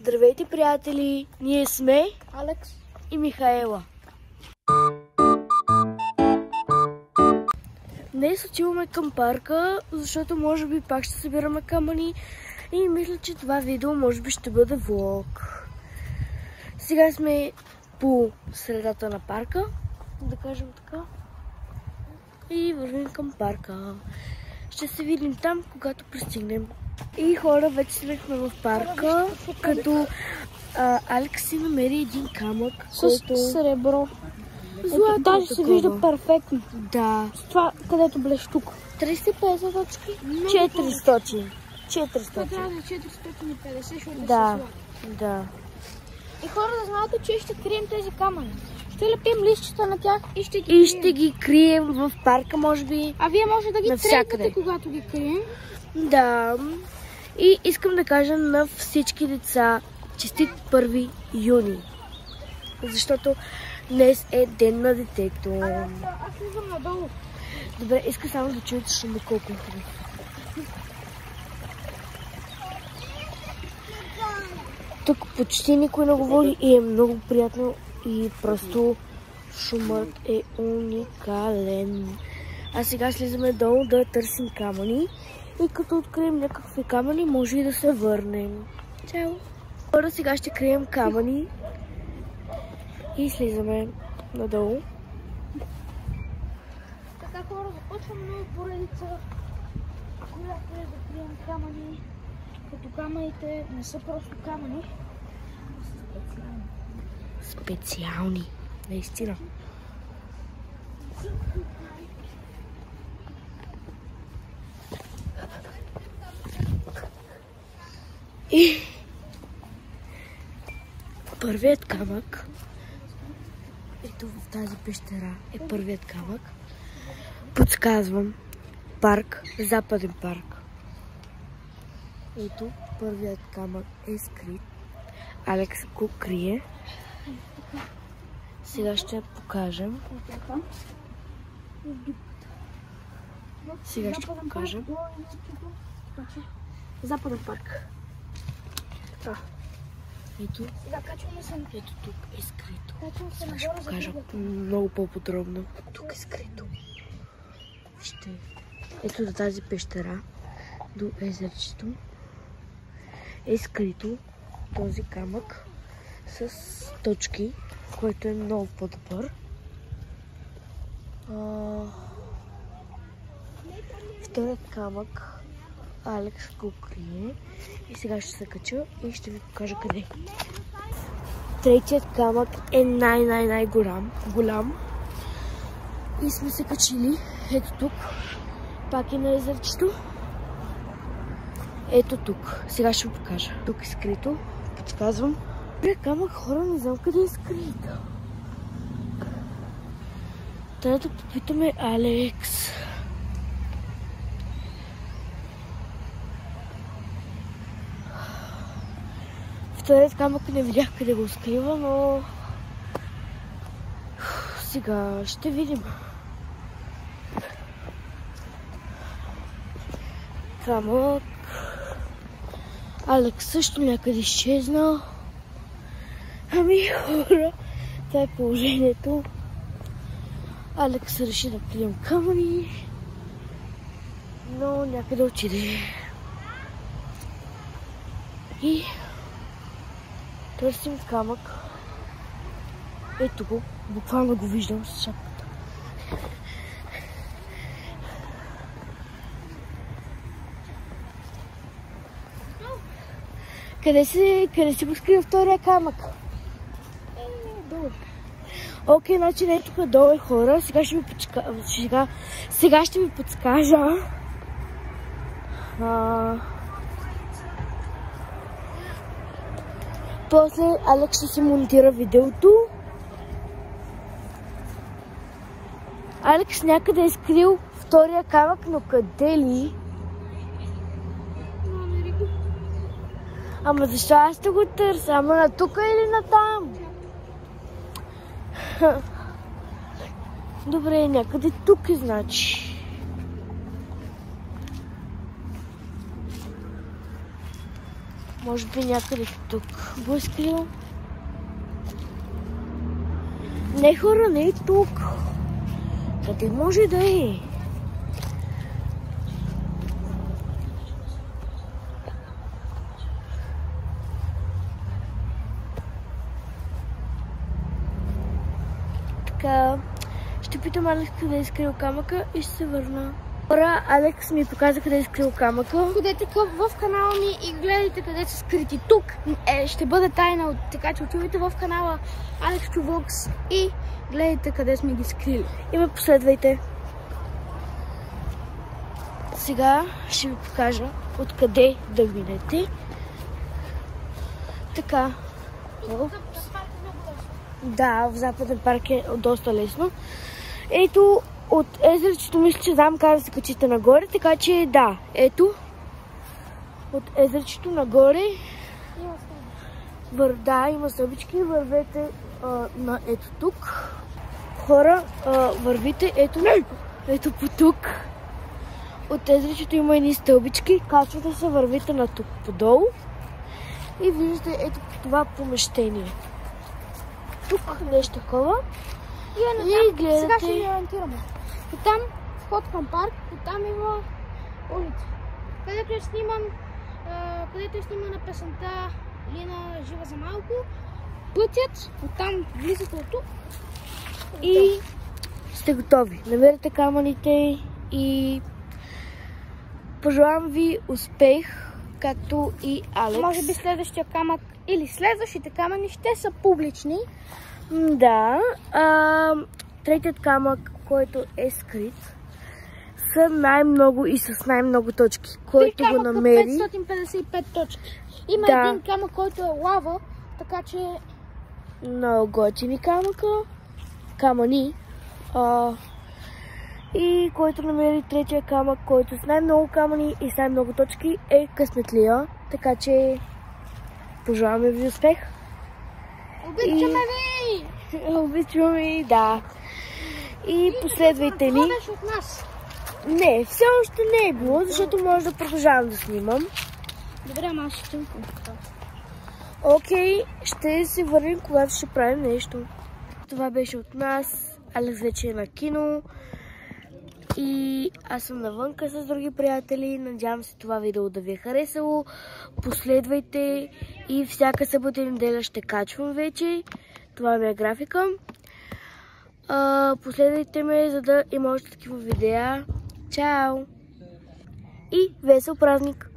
Здравейте, приятели! Ние сме Алекс и Михаела. Днес отиваме към парка, защото може би пак ще събираме камъни и мисля, че това видео може би ще бъде влог. Сега сме по средата на парка, да кажем така, и вървим към парка. Ще се видим там, когато пристигнем. И хора, вече сме в парка, като Алекс си намери един камък с сребро. Злато, даже се вижда перфектно. Да. С това, където блеш тук. 350 точки? 400. 400. Трябва да е 450, защото Да. Да. И хора да знаете, че ще крием тези камъни. Ще лепим листчета на тях и ще ги И крием. ще ги крием в парка, може би. А вие може да ги навсякъде. тръгнете, когато ги крием. Да. И искам да кажа на всички деца честит 1 юни. Защото днес е ден на детето. Аз слизам надолу. Добре, искам само да чуете шума колко е хубаво. Тук почти никой не говори и е много приятно и просто шумът е уникален. А сега слизаме долу да търсим камъни и като открием някакви камъни, може и да се върнем. Чао! Хора, сега ще крием камъни и слизаме надолу. Така хора, започваме нова поредица, която е да крием камъни. Като камъните не са просто камъни, а са специални. Специални, наистина. И първият камък, ето в тази пещера е първият камък. Подсказвам, парк, Западен парк. Ето, първият камък е скрит. Алекс го крие. Сега ще покажем. Сега ще покажем. Западен парк. Ето, Сега качваме се. ето тук е скрито. Качвам се Сега ще нагоре за покажа другата. много по-подробно. Тук е скрито. Вижте. Ето до тази пещера, до езерчето, е скрито този камък с точки, който е много по-добър. Вторият камък Алекс го крие и сега ще се кача и ще ви покажа къде. Третият камък е голям. И сме се качили. Ето тук. Пак е на езерчето. Ето тук. Сега ще ви покажа. Тук е скрито. Подсказвам. Камък, хора, не знам къде е скрито. Трябва да попитаме Алекс. Вторият камък не видях къде го скрива, но сега ще видим. Камък. Алекс също някъде изчезна. Ами хора, това е положението. Алекс реши да пием камъни, но някъде отиде. И търсим камък. Ето го, буквално го виждам с шапката. Къде си го скрива втория камък? Долу. Окей, значи не тук долу е, хора. Сега ще ви подскажа. После Алекс ще си монтира видеото. Алекс някъде е скрил втория камък, но къде ли? Ама защо аз ще го търся? Ама на тука или на там? Добре, някъде тук е, значи. Може би някъде тук го е скрил. Не, хора, не е тук. Къде може да е? Така, ще питам Алекс къде е скрил камъка и ще се върна. Хора, Алекс ми показа къде е скрил камъка. Ходете в канала ми и гледайте къде са скрити. Тук ще бъде тайна, така че отивайте в канала Alex Vlogs и гледайте къде сме ги скрили. И ме последвайте. Сега ще ви покажа откъде да минете. Така. Да, в Западен парк е доста лесно. Ето, от езерчето мисля, че знам как да се качите нагоре, така че да, ето. От езерчето нагоре. Да, има стълбички, вървете на ето тук. Хора, вървите ето по тук. От езерчето има едни стълбички, качвате се, вървите на тук подолу. И виждате ето това помещение. Тук нещо такова. И гледате... Сега ще ви ориентираме. И там вход към парк, и там има улица. Където е снимана песента Лина жива за малко. Пътят, оттам влизате от тук. И сте готови. Намерете камъните и пожелавам ви успех, както и Алекс. Може би следващия камък или следващите камъни ще са публични. Да. Третият камък, който е скрит, са най-много и с най-много точки. Който го намери... 555 точки. Има един камък, който е лава, така че... Много готини камъни. И който намери третия камък, който с най-много камъни и с най-много точки, е късметлия. Така че пожелаваме ви успех. Обичаме ви! Обичаме ви, да. И последвайте ни. Това беше от нас. Не, все още не е било, защото може да продължавам да снимам. Добре, ама аз ще снимам. Окей, ще се върнем, когато ще правим нещо. Това беше от нас. Алекс вече е на кино. И аз съм навънка с други приятели. Надявам се това видео да ви е харесало. Последвайте и всяка събота и неделя ще качвам вече. Това ми е графика. Последвайте ме, за да има още такива видеа. Чао! И весел празник!